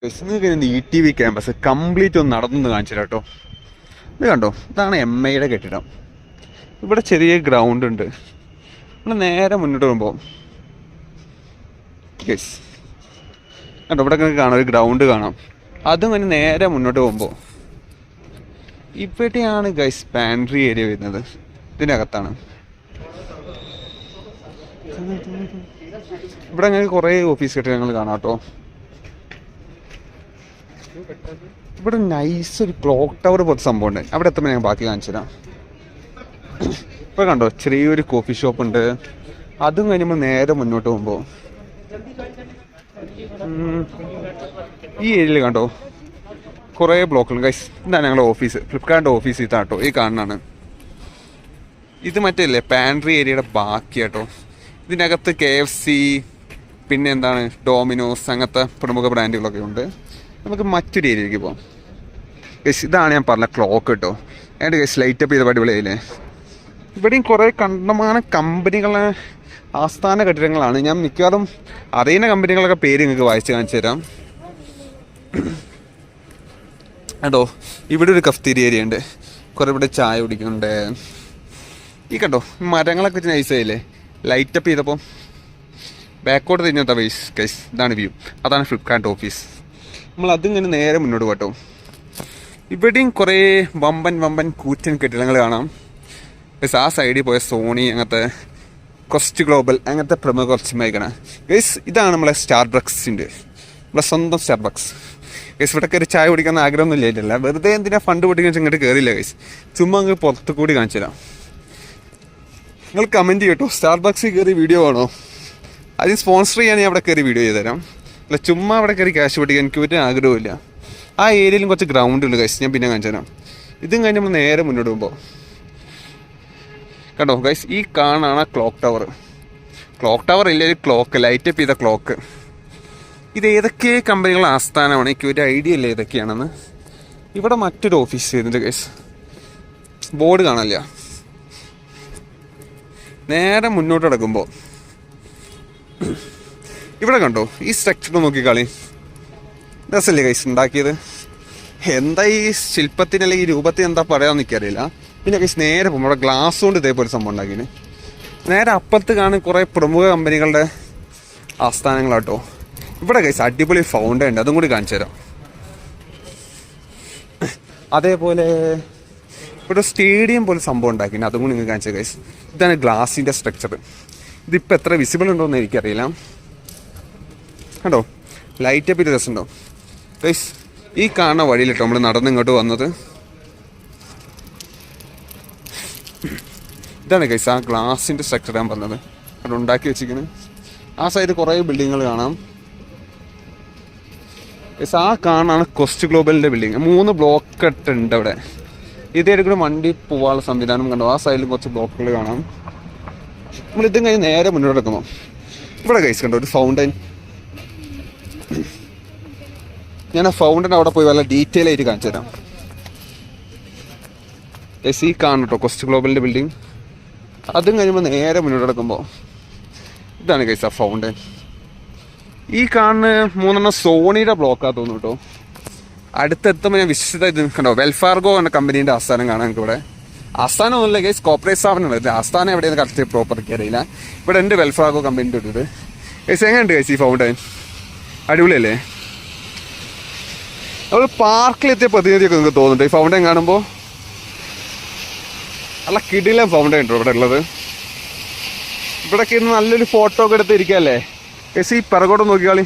ETV campus complete ഒന്ന് നടന്നു കാണിച്ചു കേട്ടോ. ഇത് കണ്ടോ, ഇതാണ് MIയുടെ കെട്ടിടം. ഇവിടെ ചെറിയ ഗ്രൗണ്ട് ഉണ്ട്. നമ്മൾ നേരെ മുന്നോട്ട് പോകുമ്പോൾ കണ്ടോ, ഇവിടെ കാണാം ഒരു ഗ്രൗണ്ട് കാണാം. അതും കഴിഞ്ഞ് നേരെ മുന്നോട്ട് പോകുമ്പോൾ ഇവിടെയാണ് ഗൈസ് പാൻട്രി ഏരിയ വരുന്നത്. ഇതിനകത്താണ്. ഇവിടെ അങ്ങനെ കുറേ ഓഫീസ് കെട്ടിടങ്ങൾ കാണാം കേട്ടോ. ഇവിടെ നൈസ് ഒരു ക്ലോക്ക് ടവർ പോലത്തെ സംഭവം ഉണ്ട്. അവിടെ എത്തുമ്പോൾ ഞാൻ ബാക്കി കാണിച്ചു തരാം. ഇപ്പോൾ കണ്ടോ ചെറിയൊരു കോഫി ഷോപ്പ് ഉണ്ട്. അതും കഴിയുമ്പോൾ നേരെ മുന്നോട്ട് പോകുമ്പോൾ ഈ ഏരിയയിൽ കണ്ടോ കുറേ ബ്ലോക്കുകൾ. ഗൈസ് ഇതാണ് ഞങ്ങളുടെ ഓഫീസ്, ഫ്ലിപ്കാർട്ടിൻ്റെ ഓഫീസ്. ഇതാട്ടോ ഈ കാണാനാണ്. ഇത് മറ്റേ പാൻട്രി ഏരിയയുടെ ബാക്കി കേട്ടോ. ഇതിനകത്ത് KFC പിന്നെ എന്താണ് ഡോമിനോസ് അങ്ങനത്തെ പ്രമുഖ ബ്രാൻഡുകളൊക്കെ ഉണ്ട്. നമുക്ക് മറ്റൊരു ഏരിയയിലേക്ക് പോകാം. ഗൈസ് ഇതാണ് ഞാൻ പറഞ്ഞ ക്ലോക്ക് കേട്ടോ. എൻ്റെ ഗൈസ് ലൈറ്റപ്പ് ചെയ്ത അടിപൊളിയായില്ലേ. ഇവിടെയും കുറേ കണ്ടമാനം കമ്പനികളെ ആസ്ഥാന കെട്ടിടങ്ങളാണ്. ഞാൻ മിക്കവാറും അറിയുന്ന കമ്പനികളൊക്കെ പേര് നിങ്ങൾക്ക് വായിച്ച് കാണിച്ചു തരാം കേട്ടോ. ഇവിടെ ഒരു കഫ്തീരിയ ഏരിയ ഉണ്ട്. കുറേ ഇവിടെ ചായ കുടിക്കുന്നുണ്ട്. ഈ കണ്ടോ മരങ്ങളൊക്കെ വെച്ച് നൈസായില്ലേ ലൈറ്റപ്പ് ചെയ്തപ്പോൾ. ബാക്കോട്ട് തിരിഞ്ഞാൽ ഗൈസ് ഇതാണ് വ്യൂ. അതാണ് ഫ്ലിപ്കാർട്ട് ഓഫീസ്. നമ്മൾ അതിങ്ങനെ നേരെ മുന്നോട്ട് പോട്ടോ. ഇവിടെയും കുറേ വമ്പൻ കൂറ്റൻ കെട്ടിടങ്ങൾ കാണാം. ഗൈസ് ആ സൈഡിൽ പോയ സോണി അങ്ങനത്തെ കൊസ്റ്റ് ഗ്ലോബൽ അങ്ങനത്തെ പ്രമുഖ കുറച്ച് മേഖല. ഗൈസ് ഇതാണ് നമ്മളെ സ്റ്റാർബക്സിൻ്റെ, നമ്മളെ സ്വന്തം സ്റ്റാർബക്സ്. ഗൈസ് ഇവിടെ കയറി ചായ കുടിക്കാൻ ആഗ്രഹമൊന്നും ഇല്ലായിട്ടില്ല. വെറുതെ എന്തിനാ ഫണ്ട് പൊട്ടിക്കാൻ ഇങ്ങോട്ട് കയറിയില്ല ഗൈസ്. ചുമ്മാ അങ്ങ് പുറത്ത് കൂടി കാണിച്ചു തരാം. നിങ്ങൾ കമൻറ്റ് ചെയ്യട്ടോ, സ്റ്റാർബക്സിൽ കയറി വീഡിയോ ആണോ? അതിന് സ്പോൺസർ ചെയ്യാൻ ഞാൻ അവിടെ കയറി വീഡിയോ ചെയ്ത് തരാം. അല്ല ചുമ്മാ അവിടെ കയറി ക്യാഷ് പൊട്ടിക്കാൻ എനിക്ക് ഒരു ആഗ്രഹമില്ല. ആ ഏരിയയിലും കുറച്ച് ഗ്രൗണ്ട് ഉണ്ട് ഗൈസ്, ഞാൻ പിന്നെ കാണിച്ചു തരാം. ഇതും കഴിഞ്ഞ് നമ്മൾ നേരെ മുന്നോട്ട് പോകുമ്പോൾ കണ്ടോ ഗൈസ് ഈ കാണാണ് ക്ലോക്ക് ടവർ. ക്ലോക്ക് ടവർ ഇല്ല, ഒരു ക്ലോക്ക്, ലൈറ്റപ്പ് ചെയ്ത ക്ലോക്ക്. ഇത് ഏതൊക്കെ കമ്പനികളുടെ ആസ്ഥാനമാണ്, എനിക്ക് ഒരു ഐഡിയ ഇല്ല ഏതൊക്കെയാണെന്ന്. ഇവിടെ മറ്റൊരു ഓഫീസ് ചെയ്യുന്നുണ്ട് ഗൈസ്, ബോർഡ് കാണില്ല. നേരെ മുന്നോട്ട് കിടക്കുമ്പോൾ ഇവിടെ കണ്ടോ ഈ സ്ട്രക്ചർ നോക്കിക്കളി. രസമല്ലേ ഗൈസ് ഉണ്ടാക്കിയത്? എന്താ ഈ ശില്പത്തിന് അല്ലെങ്കിൽ ഈ രൂപത്തിന് എന്താ പറയാമെന്ന് എനിക്കറിയില്ല. പിന്നെ ഗൈസ് നേരെ പോകുമ്പോൾ ഇവിടെ ഗ്ലാസ് കൊണ്ട് ഇതേപോലെ സംഭവം ഉണ്ടാക്കിന്. നേരെ അപ്പുറത്ത് കാണും കുറേ പ്രമുഖ കമ്പനികളുടെ ആസ്ഥാനങ്ങളാട്ടോ. ഇവിടെ ഗൈസ് അടിപൊളി ഫൗണ്ടൻ ഉണ്ട്, അതും കൂടി കാണിച്ചു തരാം. അതേപോലെ ഇവിടെ സ്റ്റേഡിയം പോലെ സംഭവം ഉണ്ടാക്കിന്, അതും കൂടി നിങ്ങൾക്ക് കാണിച്ചു ഗൈസ്. ഇതാണ് ഗ്ലാസിൻ്റെ സ്ട്രക്ചർ. ഇതിപ്പോൾ എത്ര വിസിബിൾ ഉണ്ടോയെന്ന് എനിക്കറിയില്ല. കണ്ടോ ലൈറ്റപ്പ് ഇത് രസമുണ്ടോ ഗൈസ്? ഈ കാണുന്ന വഴിയിലിട്ടോ നമ്മൾ നടന്ന് ഇങ്ങോട്ട് വന്നത്. ഇതാണ് ഗൈസ് ആ ഗ്ലാസിൻ്റെ സ്ട്രക്ചർ ഞാൻ പറഞ്ഞത്, അവിടെ ഉണ്ടാക്കി വെച്ചിരിക്കുന്നത്. ആ സൈഡ് കുറേ ബിൽഡിങ്ങുകൾ കാണാം ഗൈസ്. ആ കാണാണ് കൊസ്റ്റ് ഗ്ലോബലിൻ്റെ ബിൽഡിങ്. 3 ബ്ലോക്ക് ഉണ്ട് അവിടെ. ഇതേക്കൂടെ വണ്ടി പോകാനുള്ള സംവിധാനം കണ്ടോ. ആ സൈഡിൽ കുറച്ച് ബ്ലോക്കുകൾ കാണാം. നമ്മളിതും കഴിഞ്ഞ് നേരെ മുന്നോട്ട് എടുക്കുമ്പോൾ ഇവിടെ ഗൈസ് കണ്ടോ ഒരു ഫൗണ്ടൻ. ഞാൻ ആ ഫൗണ്ടൻ അവിടെ പോയി വല്ല ഡീറ്റെയിൽ ആയിട്ട് കാണിച്ചു തരാം ഗൈസ്. ഈ കാണട്ടോ കൊസ്റ്റ് ഗ്ലോബലിൻ്റെ ബിൽഡിങ്. അതും കഴിയുമ്പോൾ നേരെ മുന്നോട്ട് എടുക്കുമ്പോൾ ഇതാണ് ഗൈസ് ആ ഫൗണ്ടൻ. ഈ കാണുന്ന 3 സോണിയുടെ ബ്ലോക്കാ തോന്നുന്നു കേട്ടോ. അടുത്തെത്തുമ്പോൾ ഞാൻ വിശ്വസിത കണ്ടോ വെൽഫാർഗോ എന്ന കമ്പനീൻ്റെ ആസ്ഥാനം കാണാൻ എനിക്ക് ഇവിടെ. ആസ്ഥാനം ഒന്നുമില്ല ഗൈസ്, കോർപ്പറേറ്റ് സ്ഥാപനമാണ്. ആസ്ഥാനം എവിടെയെന്ന് കറക്റ്റ് പ്രോപ്പർക്ക് അറിയില്ല. ഇവിടെ ഉണ്ട് വെൽഫാർഗോ കമ്പനീൻ്റെ ഒരു ഇത്. ഗൈസ് എങ്ങനെയുണ്ട് ഗൈസ് ഈ ഫൗണ്ടൻ? അടിപൊളിയല്ലേ? നമ്മൾ പാർക്കിലെത്തിയ പ്രതിനിധിയൊക്കെ നിങ്ങൾക്ക് തോന്നുന്നുണ്ട് ഈ ഫൗണ്ടൻ കാണുമ്പോൾ? നല്ല കിടിലൻ ഫൗണ്ടൻ ഉണ്ടോ ഇവിടെ ഉള്ളത്. ഇവിടേക്ക് ഇന്ന് നല്ലൊരു ഫോട്ടോ ഒക്കെ എടുത്ത് ഇരിക്കുകയല്ലേ ഗൈസ്. ഈ പിറകോട്ട് നോക്കിയാളി,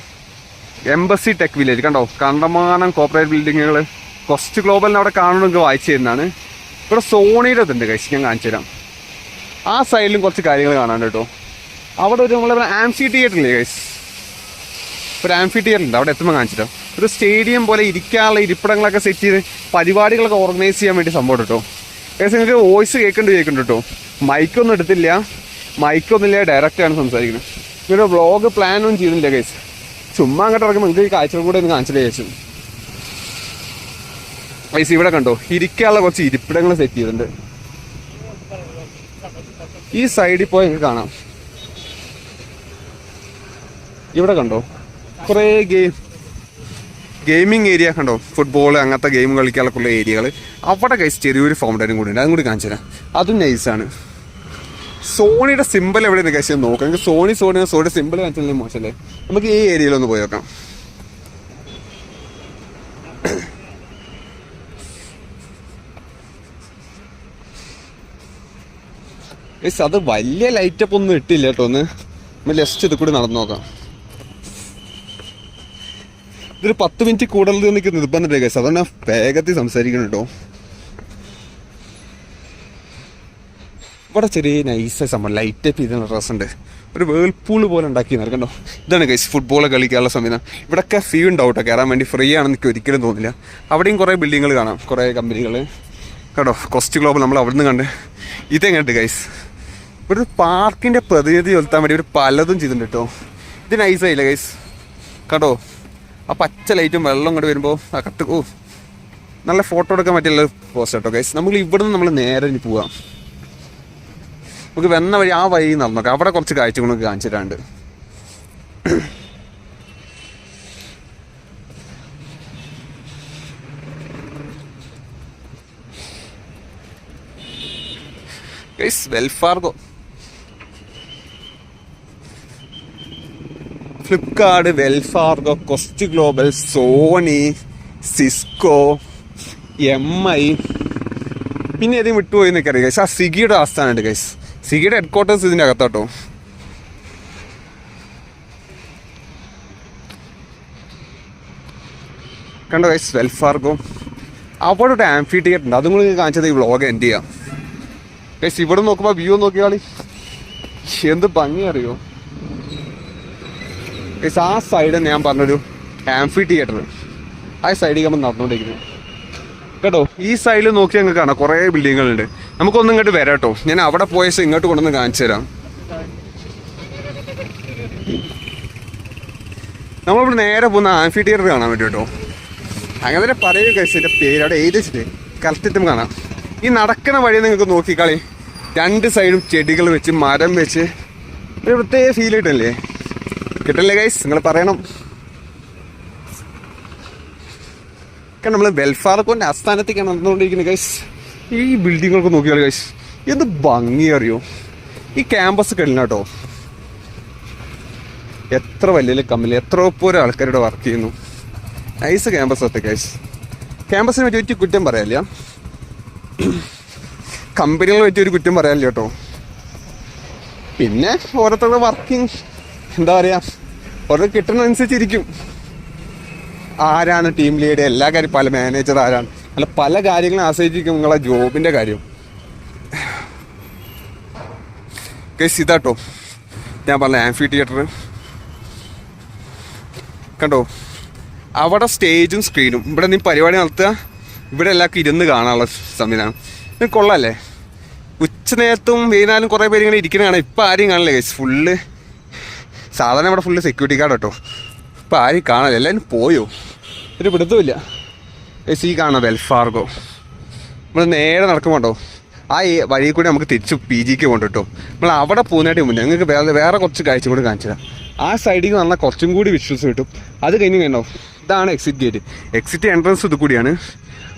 എംബസി ടെക് വില്ലേജ് കണ്ടോ, കണ്ടമാനം കോർപ്പറേറ്റ് ബിൽഡിങ്ങുകൾ. കൊസ്റ്റ് ഗ്ലോബലിന് അവിടെ കാണണമെങ്കിൽ വായിച്ചു തരുന്നതാണ്. ഇവിടെ സോണിയുടെ ഇതുണ്ട് ഗൈസ്, ഞാൻ കാണിച്ചു തരാം. ആ സൈഡിലും കുറച്ച് കാര്യങ്ങൾ കാണാൻ കേട്ടോ. അവിടെ ഒരു നമ്മളെ ആംഫി തിയേറ്റർ ഇല്ലേ ഗൈസ്, ഒരു ആംഫി തിയേറ്റർ ഉണ്ട്. അവിടെ എത്തുമ്പോൾ കാണിച്ചിട്ടോ. ഒരു സ്റ്റേഡിയം പോലെ ഇരിക്കാനുള്ള ഇരിപ്പിടങ്ങളൊക്കെ സെറ്റ് ചെയ്ത് പരിപാടികളൊക്കെ ഓർഗനൈസ് ചെയ്യാൻ വേണ്ടി സംഭവം കേട്ടോ ഗൈസ്. നിങ്ങൾക്ക് വോയിസ് കേൾക്കുന്നുണ്ട് കേട്ടോ. മൈക്കൊന്നും എടുത്തില്ല, മൈക്കൊന്നുമില്ല, ഡയറക്റ്റാണ് സംസാരിക്കുന്നത്. ഇങ്ങനെ വ്ളോഗ് പ്ലാനൊന്നും ചെയ്യുന്നില്ല ഗൈസ്. ചുമ്മാ അങ്ങോട്ട് ഇറക്കുമ്പോൾ നിങ്ങൾക്ക് ഈ കാഴ്ചകൾ കൂടെ ഒന്ന് കാണിച്ചിട്ട് ചേച്ചു ഗൈസ്. ഇവിടെ കണ്ടോ ഇരിക്കാനുള്ള കുറച്ച് ഇരിപ്പിടങ്ങൾ സെറ്റ് ചെയ്തിട്ടുണ്ട്. ഈ സൈഡിൽ പോയി നിങ്ങൾക്ക് കാണാം. ഇവിടെ കണ്ടോ കുറേ ഗെയിം ഗെയിമിംഗ് ഏരിയ കണ്ടോ, ഫുട്ബോൾ അങ്ങനത്തെ ഗെയിം കളിക്കാനുള്ള ഏരിയകൾ. അവിടെ ഗൈസ് ചെറിയൊരു ഫൗണ്ടനും കൂടി ഉണ്ട്, അതും കൂടി കാണിച്ചു തരാം. അതും നൈസാണ്. സോണിയുടെ സിമ്പിൾ എവിടെയാണ് ഗൈസ് നോക്കാം. നമുക്ക് സോണിയുടെ സിമ്പിൾ കാണിച്ചാൽ മോശമല്ലേ. നമുക്ക് ഈ ഏരിയയിലൊന്ന് പോയി നോക്കാം. ഗൈസ് അത് വലിയ ലൈറ്റപ്പ് ഒന്നും ഇട്ടില്ല കേട്ടോ. നമ്മൾ ജസ്റ്റ് ഇത് കൂടി നടന്നു നോക്കാം. ഇതൊരു 10 മിനിറ്റ് കൂടുതൽ എനിക്ക് നിർബന്ധമില്ല ഗൈസ്, അതുകൊണ്ട് വേഗത്തിൽ സംസാരിക്കണം കേട്ടോ. ഇവിടെ ചെറിയ നൈസായ സംഭവം ലൈറ്റപ്പ് ചെയ്ത ഡ്രസ് ഉണ്ട്. ഒരു വേൾപൂൾ പോലെ ഉണ്ടാക്കി നടക്കണ്ടോ. ഇതാണ് ഗൈസ് ഫുട്ബോൾ കളിക്കാനുള്ള സംവിധാനം. ഇവിടെയൊക്കെ ഫീ ഉണ്ടാവും കേട്ടോ, കയറാൻ വേണ്ടി. ഫ്രീ ആണെന്ന് എനിക്ക് ഒരിക്കലും തോന്നില്ല. അവിടെയും കുറേ ബിൽഡിങ്ങുകൾ കാണാം, കുറേ കമ്പനികൾ കേട്ടോ. കോസ്റ്റ് ഗ്ലോബൽ നമ്മൾ അവിടെ നിന്ന് കണ്ട്. ഇതെങ്ങനെയുണ്ട് ഗൈസ്, ഇവിടെ ഒരു പാർക്കിൻ്റെ പ്രതിനിധി ചെലുത്താൻ വേണ്ടി ഒരു പലതും ചെയ്തിട്ടുണ്ട് കേട്ടോ. ഇത് നൈസായില്ല ഗൈസ് കേട്ടോ. ആ പച്ച ലൈറ്റും വെള്ളം ഇങ്ങോട്ട് വരുമ്പോൾ ആ കട്ട് നല്ല ഫോട്ടോ എടുക്കാൻ പറ്റിയുള്ള പോസ്റ്റ് കേട്ടോ ഗൈസ്. നമ്മൾ ഇവിടെ നിന്ന് നമ്മൾ നേരെ ഇനി പോവാം. നമുക്ക് വന്ന വഴി ആ വഴി നടന്നോക്കാം. അവിടെ കുറച്ച് കാഴ്ചകൾ നമുക്ക് കാണിച്ചിട്ടുണ്ട്. ഗൈസ് വെൽഫാർഗോ, ഫ്ലിപ്കാർട്ട്, വെൽഫാർഗോ, കോസ്റ്റ് ഗ്ലോബൽ, സോണി, സിസ്കോ, MI, പിന്നെ ഏതെങ്കിലും വിട്ടുപോയി എന്നൊക്കെ അറിയാം ഗൈസ്. ആ സ്വിഗ്ഗിയുടെ ആസ്ഥാനമുണ്ട് ഗൈസ്. സ്വിഗ്ഗിയുടെ ഹെഡ്ക്വാർട്ടേഴ്സ് ഇതിൻ്റെ അകത്താട്ടോ. കണ്ടോ ഗൈസ് വെൽഫാർഗോ. അവിടെ ഒരു ആംഫി തിയേറ്റർ ഉണ്ട്, അതും കൂടി കാണിച്ചത് ഈ വ്ളോഗ് എൻഡ് ചെയ്യാം ഗൈസ്. ഇവിടെ നോക്കുമ്പോൾ വ്യൂ നോക്കിയാളി എന്ത് ഭംഗി അറിയോ ഗൈസ്. ആ സൈഡ് ഞാൻ പറഞ്ഞൊരു ആംഫി തിയേറ്റർ, ആ സൈഡിൽ നമ്മൾ നടന്നുകൊണ്ടിരിക്കുന്നത് കേട്ടോ. ഈ സൈഡിൽ നോക്കി ഞങ്ങൾക്ക് കാണാം കുറേ ബിൽഡിങ്ങുകളുണ്ട്. നമുക്കൊന്നും ഇങ്ങോട്ട് വരാം കേട്ടോ. ഞാൻ അവിടെ പോയ ശേഷം ഇങ്ങോട്ട് കൊണ്ടുവന്ന് കാണിച്ചു തരാം. നമ്മളിവിടെ നേരെ പോകുന്ന ആംഫി തിയേറ്റർ കാണാൻ വേണ്ടി കേട്ടോ. അങ്ങനെ തന്നെ പറയുക കഴിച്ച് എൻ്റെ പേര് അവിടെ എഴുതി വെച്ചിട്ട് കറക്റ്റും കാണാം. ഈ നടക്കണ വഴി നിങ്ങൾക്ക് നോക്കിക്കളി, 2 സൈഡും ചെടികൾ വെച്ച് മരം വെച്ച് ഒരു പ്രത്യേക ഫീൽ കിട്ടല്ലേ. കിട്ടല്ലേ ഗൈസ്, നിങ്ങൾ പറയണം. കാരണം നമ്മൾ വെൽഫാർഗോൻ്റെ ആസ്ഥാനത്തേക്കാണ് നടന്നുകൊണ്ടിരിക്കുന്നത് ഗൈസ്. ഈ ബിൽഡിങ്ങുകൾക്ക് നോക്കിയാൽ ഗൈസ് എന്ത് ഭംഗി അറിയോ. ഈ ക്യാമ്പസ് കഴിഞ്ഞ കേട്ടോ. എത്ര വലിയ കമ്പനി, എത്ര പോലും ആൾക്കാരുടെ വർക്ക് ചെയ്യുന്നു. നൈസ് ക്യാമ്പസ് ഒറ്റ ഗൈസ്. ക്യാമ്പസിനെ പറ്റി ഒരു കുറ്റം പറയാനില്ല, കമ്പനികളെ പറ്റി ഒരു കുറ്റം പറയാനില്ല കേട്ടോ. പിന്നെ ഓരോരുത്തരുടെ വർക്കിംഗ് എന്താ പറയുക, ഓരോ കിട്ടുന്നതനുസരിച്ചിരിക്കും. ആരാണ് ടീം ലീഡ്, എല്ലാ കാര്യം പല മാനേജർ ആരാണ്, അല്ല പല കാര്യങ്ങളും ആശ്രയിച്ചിരിക്കും നിങ്ങളെ ജോബിൻ്റെ കാര്യം ഗൈസ്. ഇതാട്ടോ ഞാൻ പറഞ്ഞ ആംഫി തിയേറ്റർ കണ്ടോ. അവിടെ സ്റ്റേജും സ്ക്രീനും. ഇവിടെ നീ പരിപാടി നടത്തുക, ഇവിടെ എല്ലാവർക്കും ഇരുന്ന് കാണാനുള്ള സംവിധാനം. ഇത് കൊള്ളാമല്ലേ. ഉച്ച നേരത്തും വൈകുന്നേരം കുറേ പേര് ഇങ്ങനെ ഇരിക്കുന്ന കാണാം. ഇപ്പം ആരെയും കാണില്ല ഗൈസ്. ഫുള്ള് സാധാരണ ഇവിടെ ഫുള്ള് സെക്യൂരിറ്റി ഗാർഡ് കേട്ടോ. ഇപ്പം ആരും കാണാനില്ല, എല്ലാവരും പോയോ ഒരു പിടുത്തമില്ല ഗൈസ്. ഈ കാണാം വെൽഫാർഗോ. നമ്മൾ നേരെ നടക്കുമ്പോണ്ടോ ആ വഴി കൂടി നമുക്ക് തിരിച്ച് PGക്ക് പോകണ്ട കേട്ടോ. നമ്മൾ അവിടെ പോകുന്നതായിട്ട് മുന്നേ ഞങ്ങൾക്ക് വേറെ കുറച്ച് കാഴ്ച കൂടി കാണിച്ചു തരാം. ആ സൈഡിൽ വന്നാൽ കുറച്ചും കൂടി വിഷ്വൽസ് കിട്ടും. അത് കഴിഞ്ഞ് കണ്ടോ, ഇതാണ് എക്സിറ്റ് ഗേറ്റ്. എക്സിറ്റ് എൻട്രൻസ് ഇത് കൂടിയാണ്.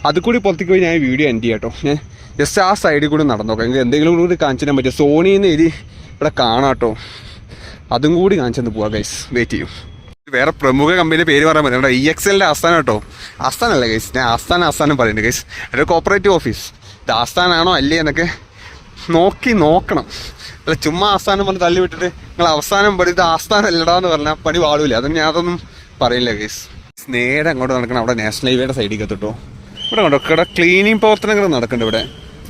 അത് കൂടി പുറത്തേക്ക് പോയി ഞാൻ വീഡിയോ എൻഡ് ചെയ്യാം കേട്ടോ. ഞാൻ ജസ്റ്റ് ആ സൈഡിൽ കൂടി നടന്നു നോക്കാം. എനിക്ക് എന്തെങ്കിലും കൂടി കാണിച്ചു തരാൻ പറ്റും. സോണിന്ന് എഴുതി ഇവിടെ കാണാം കേട്ടോ. അതും കൂടി കാണിച്ചെന്ന് പോവാം ഗൈസ്. വെയിറ്റ് ചെയ്യും. വേറെ പ്രമുഖ കമ്പനിയുടെ പേര് പറയാൻ പറ്റും. ഇവിടെ EXLൻ്റെ ആസ്ഥാനം കേട്ടോ. ആസ്ഥാനമല്ല ഗൈസ്, ഞാൻ ആസ്ഥാനം പറയുന്നുണ്ട് ഗൈസ്. ഒരു കോപ്പറേറ്റീവ് ഓഫീസ്. ഇത് ആസ്ഥാനാണോ അല്ലേ എന്നൊക്കെ നോക്കണം. അല്ല ചുമ്മാ ആസ്ഥാനം പറഞ്ഞ് തള്ളി വിട്ടിട്ട് നിങ്ങൾ അവസാനം പടി ഇത് ആസ്ഥാനം അല്ലടാന്ന് പറഞ്ഞാൽ പണി പാടില്ല. അതും ഞാൻ അതൊന്നും പറയില്ല ഗൈസ്. നേരെ അങ്ങോട്ട് നടക്കണം. അവിടെ നാഷണൽ ഹൈവേയുടെ സൈഡിൽ എത്തിട്ടോ. ഇവിടെ കണ്ടോ ഇവിടെ ക്ലീനിങ് പ്രവർത്തനങ്ങൾ നടക്കുന്നുണ്ട്. ഇവിടെ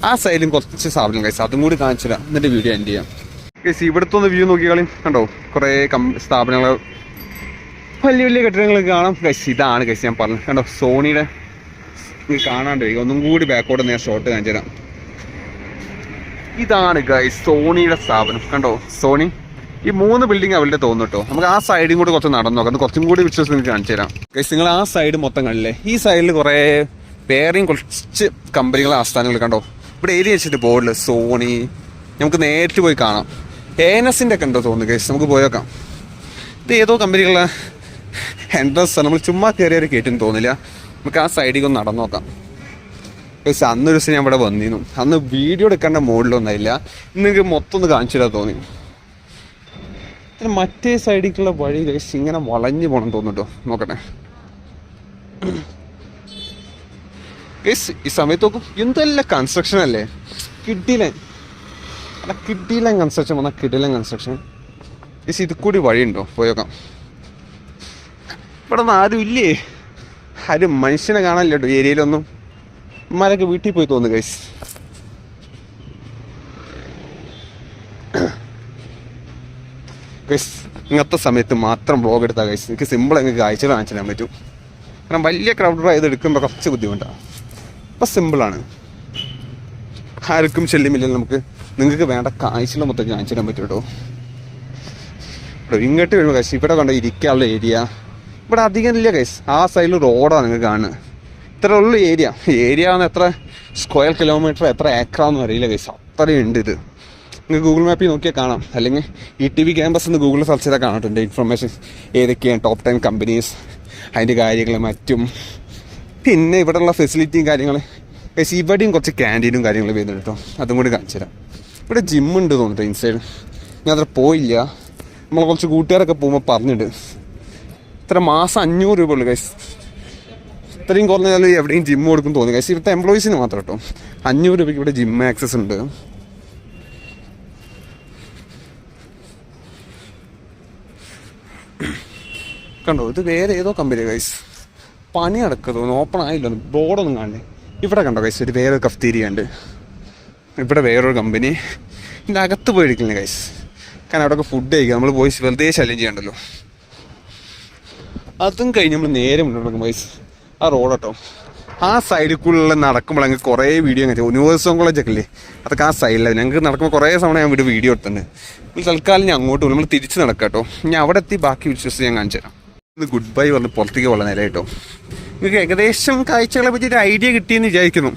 ആ സൈഡിലും കുറച്ച് സ്ഥാപനം ഗൈസ്. അതും കൂടി കാണിച്ചില്ല, എന്നിട്ട് വീഡിയോ എൻഡ് ചെയ്യാം ഗൈസ്. ഇവിടുത്തെ ഒന്ന് വ്യൂ നോക്കിയാലും കണ്ടോ കുറേ സ്ഥാപനങ്ങൾ, വലിയ കെട്ടിടങ്ങൾ കാണാം ഗൈസ്. ഇതാണ് ഗൈസ് ഞാൻ പറഞ്ഞു കണ്ടോ സോണിയുടെ. നിങ്ങൾക്ക് കാണാണ്ട് ഒന്നും കൂടി ബാക്കോട്ട് ഞാൻ ഷോട്ട് കാണിച്ചു തരാം. ഇതാണ് ഗൈസ് സോണിയുടെ സ്ഥാപനം കണ്ടോ. സോണി ഈ 3 ബിൽഡിംഗ് അവരുടെ തോന്നുന്നു കേട്ടോ. നമുക്ക് ആ സൈഡും കൂടി കുറച്ച് നടന്നു നോക്കാം. കുറച്ചും കൂടി വിശ്വസിച്ച് നിങ്ങൾക്ക് കാണിച്ചു തരാം ഗൈസ്. നിങ്ങൾ ആ സൈഡ് മൊത്തം കണ്ടില്ലേ. ഈ സൈഡിൽ കുറേ വേറെയും കുറച്ച് കമ്പനികളെ ആസ്ഥാനങ്ങൾ കണ്ടോ. ഇവിടെ എഴുതി വെച്ചിട്ട് ബോർഡിൽ സോണി. നമുക്ക് നേരിട്ട് പോയി കാണാം. ANSൻ്റെ ഒക്കെ ഉണ്ടോ തോന്നുന്നു ഗൈസ്. നമുക്ക് പോയി നോക്കാം. ഇത് ഏതോ കമ്പനികളുടെ എൻട്രൻസ് നമ്മൾ ചുമ്മാ കയറിയൊരു കേട്ടിന് തോന്നില്ല. നമുക്ക് ആ സൈഡിൽ ഒന്ന് നടന്നു നോക്കാം. പക്ഷേ അന്നൊരു ദിവസം ഞാൻ ഇവിടെ വന്നിരുന്നു. അന്ന് വീഡിയോ എടുക്കേണ്ട മോഡിലൊന്നായില്ല. ഇന്ന് മൊത്തം ഒന്ന് കാണിച്ചില്ല തോന്നി. മറ്റേ സൈഡിലേക്കുള്ള വഴി കഴിച്ച് ഇങ്ങനെ വളഞ്ഞു പോകണം തോന്നുട്ടോ. നോക്കട്ടെ ഗൈസ്, ഈ സമയത്ത് നോക്കും എന്തെല്ലാം കൺസ്ട്രക്ഷൻ അല്ലേ. കിട്ടിയില്ല കൺസ്ട്രക്ഷൻ വന്നാൽ കിട്ടില്ല കൺസ്ട്രക്ഷൻ. ഗൈസ് ഇത് കൂടി വഴിയുണ്ടോ? പോയേക്കാം. ഇവിടെ ഒന്നും ആരും ഇല്ലേ? ആരും മനുഷ്യനെ കാണാനില്ല കേട്ടോ ഏരിയയിലൊന്നും. ഉമ്മാരൊക്കെ വീട്ടിൽ പോയി തോന്നുന്നു ഗൈസ്. ഗൈസ് ഇങ്ങനത്തെ സമയത്ത് മാത്രം വ്ളോഗ് എടുത്താൽ ഗൈസ് എനിക്ക് സിമ്പിൾ എനിക്ക് കാഴ്ചകൾ കാണിച്ചു തരാൻ പറ്റും. കാരണം വലിയ ക്രൗഡ് ആയത് എടുക്കുമ്പോൾ കുറച്ച് ബുദ്ധിമുട്ടാണ്. അപ്പം സിമ്പിളാണ്, ആർക്കും ശല്യമില്ലെങ്കിൽ നമുക്ക് നിങ്ങൾക്ക് വേണ്ട കാഴ്ചകൾ മൊത്തം കാണിച്ചു തരാൻ പറ്റും കേട്ടോ. ഇങ്ങോട്ട് വരുമ്പോൾ ഗൈസ് ഇവിടെ കണ്ട ഇരിക്കാനുള്ള ഏരിയ ഇവിടെ അധികം ഇല്ല ഗൈസ്. ആ സൈഡിൽ റോഡാണ് നിങ്ങൾക്ക് കാണുന്നത്. ഇത്ര ഉള്ള ഏരിയ എന്ന് എത്ര സ്ക്വയർ കിലോമീറ്റർ എത്ര ഏക്കറാന്ന് അറിയില്ല ഗൈസ്. അത്രയും ഉണ്ട് ഇത്. നിങ്ങൾക്ക് ഗൂഗിൾ മാപ്പിൽ നോക്കിയാൽ കാണാം. അല്ലെങ്കിൽ ETV ക്യാമ്പസ് എന്ന് ഗൂഗിളിൽ സെർച്ച് ചെയ്താൽ കാണാറുണ്ട് ഇൻഫർമേഷൻ ഏതൊക്കെയാണ് ടോപ്പ് 10 കമ്പനീസ്, അതിൻ്റെ കാര്യങ്ങൾ മറ്റും. പിന്നെ ഇവിടെയുള്ള ഫെസിലിറ്റിയും കാര്യങ്ങൾ ഗൈസ്. ഇവിടെയും കുറച്ച് ക്യാൻറ്റീനും കാര്യങ്ങളും വരുന്നുണ്ട് കേട്ടോ. അതും കൂടി കാണിച്ചു തരാം. ഇവിടെ ജിമ്മുണ്ട് തോന്നിട്ടോ ഇൻസൈഡ്. ഞാൻ അത്ര പോയില്ല. നമ്മൾ കുറച്ച് കൂട്ടുകാരൊക്കെ പോകുമ്പോൾ പറഞ്ഞിട്ട് ഇത്ര മാസം 500 രൂപ ഉള്ളു ഗൈസ്. ഇത്രയും കുറഞ്ഞാൽ എവിടെയും ജിമ്മ് കൊടുക്കും തോന്നി ഗൈസ്. ഇവിടുത്തെ എംപ്ലോയീസിന് മാത്രം കേട്ടോ 500 രൂപയ്ക്ക് ഇവിടെ ജിമ്മ് ആക്സസ് ഉണ്ട്. കണ്ടോ, ഇത് വേറെ ഏതോ കമ്പനി ഗൈസ്. പണി നടക്കുക തോന്നുന്നു, ഓപ്പൺ ആയില്ലോ, ബോർഡൊന്നും കാണണ്ടേ. ഇവിടെ കണ്ടോ ഗൈസ്, ഒരു വേറൊരു കഫ്തീരിയ ഉണ്ട്. ഇവിടെ വേറൊരു കമ്പനി. ഇതിൻ്റെ അകത്ത് പോയിരിക്കില്ല ഗൈസ്. കാരണം അവിടെയൊക്കെ ഫുഡ് കഴിക്കുക. നമ്മൾ പോയി വെറുതെ ശല്യം ചെയ്യണ്ടല്ലോ. അതും കഴിഞ്ഞ് നമ്മൾ നേരെ മുന്നോട്ട് നടക്കും ഗൈസ്. ആ റോഡ് കേട്ടോ, ആ സൈഡിൽ നടക്കുമ്പോൾ ഞങ്ങൾക്ക് കുറേ വീഡിയോ അങ്ങനെ യൂണിവേഴ്സിറ്റി കോളേജൊക്കെ ഇല്ലേ, അതൊക്കെ ആ സൈഡിലാണ്. ഞങ്ങൾക്ക് നടക്കുമ്പോൾ കുറേ സമയം ഞാൻ വീഡിയോ എടുത്തിട്ടുണ്ട്. തൽക്കാലം ഞാൻ അങ്ങോട്ട് പോകും, നമ്മൾ തിരിച്ച് നടക്കാം കേട്ടോ. ഞാൻ അവിടെ എത്തി ബാക്കി വിശ്വസിച്ച് ഞാൻ കാണിച്ചു തരാം. ഇന്ന് ഗുഡ് ബൈ പറഞ്ഞ് പുറത്തേക്ക് പോകാൻ നേരം കേട്ടോ. നിങ്ങൾക്ക് ഏകദേശം കാഴ്ചകളെ പറ്റി ഒരു ഐഡിയ കിട്ടിയെന്ന് വിചാരിക്കുന്നു.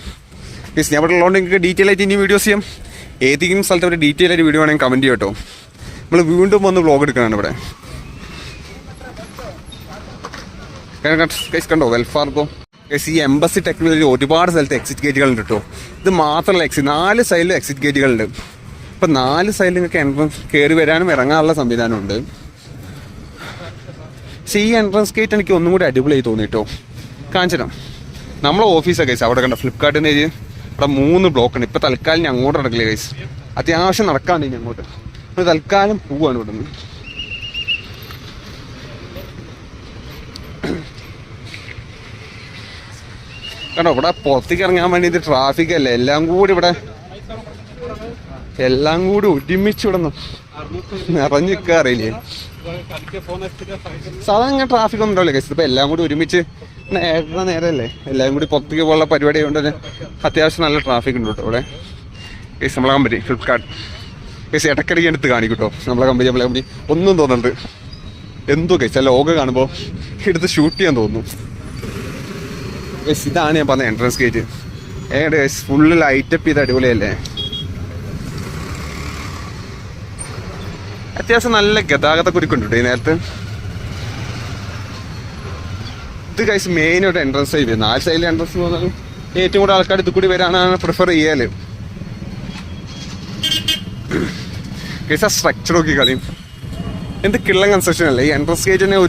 മീൻസ് ഞാൻ അവിടെ ഉള്ളതുകൊണ്ട് നിങ്ങൾക്ക് ഡീറ്റെയിൽ ആയിട്ട് ഇനി വീഡിയോസ് ചെയ്യാം. ഏതെങ്കിലും സ്ഥലത്ത് ഒരു ഡീറ്റെയിൽ ആയിട്ട് വീഡിയോ വേണമെങ്കിൽ കമൻറ്റ് ചെയ്യും കേട്ടോ. നമ്മൾ വീണ്ടും വന്ന് വ്ളോഗ് എടുക്കാനാണ് ഇവിടെ. കണ്ടോ വെൽഫാർക്കോ ഗൈസ്. ഈ എംബസി ടെക്നോളജി ഒരുപാട് സ്ഥലത്ത് എക്സിറ്റ് ഗേറ്റുകളുണ്ട് കേട്ടോ. ഇത് മാത്രമല്ല 4 സൈഡിലും എക്സിറ്റ് ഗേറ്റുകളുണ്ട്. ഇപ്പം 4 സൈഡിൽ നിങ്ങൾക്ക് എൻട്രൻസ് കയറി വരാനും ഇറങ്ങാനുള്ള സംവിധാനമുണ്ട്. പക്ഷേ ഈ എൻട്രൻസ് ഗേറ്റ് എനിക്ക് ഒന്നും കൂടി അടിപൊളിയായി തോന്നിട്ടോ. കാണിച്ചിടാം. നമ്മളെ ഓഫീസൊക്കെ ഗൈസ് അവിടെ കണ്ട ഫ്ലിപ്കാർട്ടിൻ്റെ ഇവിടെ 3 ബ്ലോക്ക് ഉണ്ട്. ഇപ്പം തൽക്കാലം ഞാൻ അങ്ങോട്ട് നടക്കില്ല ഗൈസ്. അത്യാവശ്യം നടക്കാണ്ട് ഇനി അങ്ങോട്ട്. നമ്മൾ തൽക്കാലം പോവാണ് ഇവിടെ നിന്ന്. കണ്ടോ, ഇവിടെ പുറത്തേക്ക് ഇറങ്ങാൻ വേണ്ടിയിട്ട് ട്രാഫിക് അല്ലേ, എല്ലാം കൂടി ഒരുമിച്ച് ഇവിടെ നിറഞ്ഞു നിൽക്കാറില്ലേ. സാധാരണ ഇങ്ങനെ ട്രാഫിക് ഒന്നും ഉണ്ടാവില്ല ഗൈസ്. ഇപ്പം എല്ലാം കൂടി ഒരുമിച്ച് നേരല്ലേ, എല്ലാം കൂടി പുറത്തേക്ക് പോകാനുള്ള പരിപാടി കൊണ്ട് തന്നെ അത്യാവശ്യം നല്ല ട്രാഫിക് ഉണ്ട് കേട്ടോ ഇവിടെ. ഗൈസ് നമ്മളെ കമ്പനി ഫ്ലിപ്കാർട്ട് ഗൈസ് ഇടയ്ക്കിടയ്ക്ക് എടുത്ത് കാണിക്കും കേട്ടോ. നമ്മളെ കമ്പനി ഒന്നും തോന്നുന്നുണ്ട് എന്തോ ഗൈസ്. ആ ലോഗോ കാണുമ്പോൾ എടുത്ത് ഷൂട്ട് ചെയ്യാൻ തോന്നുന്നു ഗൈസ്. ഇതാണ് ഞാൻ പറഞ്ഞ എൻട്രൻസ് ഗേറ്റ്. ഏകദേശം ഗൈസ് ഫുള്ള് ലൈറ്റപ്പ് ചെയ്ത് അടിപൊളിയല്ലേ. അത്യാവശ്യം നല്ല ഗതാഗത കുരുക്കുണ്ട് കേട്ടോ ഈ നേരത്ത്. ഇത് ഗൈസ് മെയിനായിട്ട് എൻട്രൻസ് ആയി വരും. 4 സൈഡിൽ എൻട്രൻസ് പോകുന്നത് ഏറ്റവും കൂടുതൽ ആൾക്കാർ ഇത് കൂടി വരാനാണ് പ്രിഫർ ചെയ്യാല്. ഗൈസ് ആ സ്ട്രക്ചർ നോക്കി കളിയും എന്ത് കിള്ളം കൺസ്ട്രക്ഷൻ അല്ലേ. ഈ എൻട്രൻസ് ഗേറ്റിനെ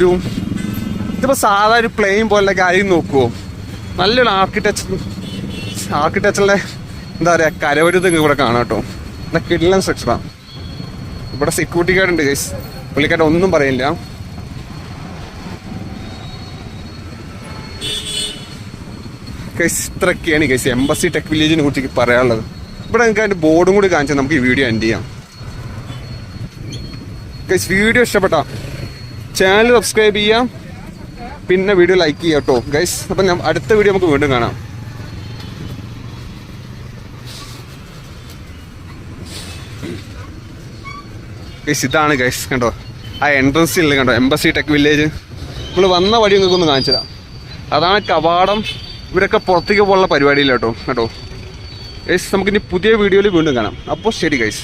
ഇതിപ്പോൾ സാധാ ഒരു പ്ലെയിൻ പോലെ കാര്യം നോക്കുമോ. നല്ലൊരു ആർക്കിടെക്ചറിലെ എന്താ പറയുക കരവരുത് ഇവിടെ കാണാം കേട്ടോ. എന്താ കിള്ളം സ്ട്രക്ചറാണ്. ഇവിടെ സെക്യൂരിറ്റി ഗാർഡ് ഉണ്ട് ഗൈസ്. പുള്ളിക്കാരൻ ഒന്നും പറയില്ല. ഗൈസ് ഇത്രയൊക്കെയാണ് ഗൈസ് എംബസി ടെക് വില്ലേജിനെ കുറിച്ച് പറയാനുള്ളത്. ഇവിടെ നിങ്ങൾക്ക് അതിൻ്റെ ബോർഡും കൂടി കാണിച്ചാൽ നമുക്ക് ഈ വീഡിയോ എൻഡ് ചെയ്യാം. ഗൈസ് വീഡിയോ ഇഷ്ടപ്പെട്ടാ ചാനൽ സബ്സ്ക്രൈബ് ചെയ്യാം, പിന്നെ വീഡിയോ ലൈക്ക് ചെയ്യാം കേട്ടോ ഗൈസ്. അപ്പം അടുത്ത വീഡിയോ നമുക്ക് വീണ്ടും കാണാം. ഗൈസ് ഇതാണ് ഗൈസ് കണ്ടോ ആ എൻട്രൻസിൽ കണ്ടോ എംബസി ടെക് വില്ലേജ്. നമ്മൾ വന്ന വഴി നിങ്ങൾക്ക് ഒന്ന് കാണിച്ചു തരാം. അതാണ് കവാടം. ഇവരൊക്കെ പുറത്തേക്ക് പോലുള്ള പരിപാടിയില്ല കേട്ടോ. ഗൈസ് നമുക്കിനി പുതിയ വീഡിയോയിൽ വീണ്ടും കാണാം. അപ്പോൾ ശരി ഗൈസ്.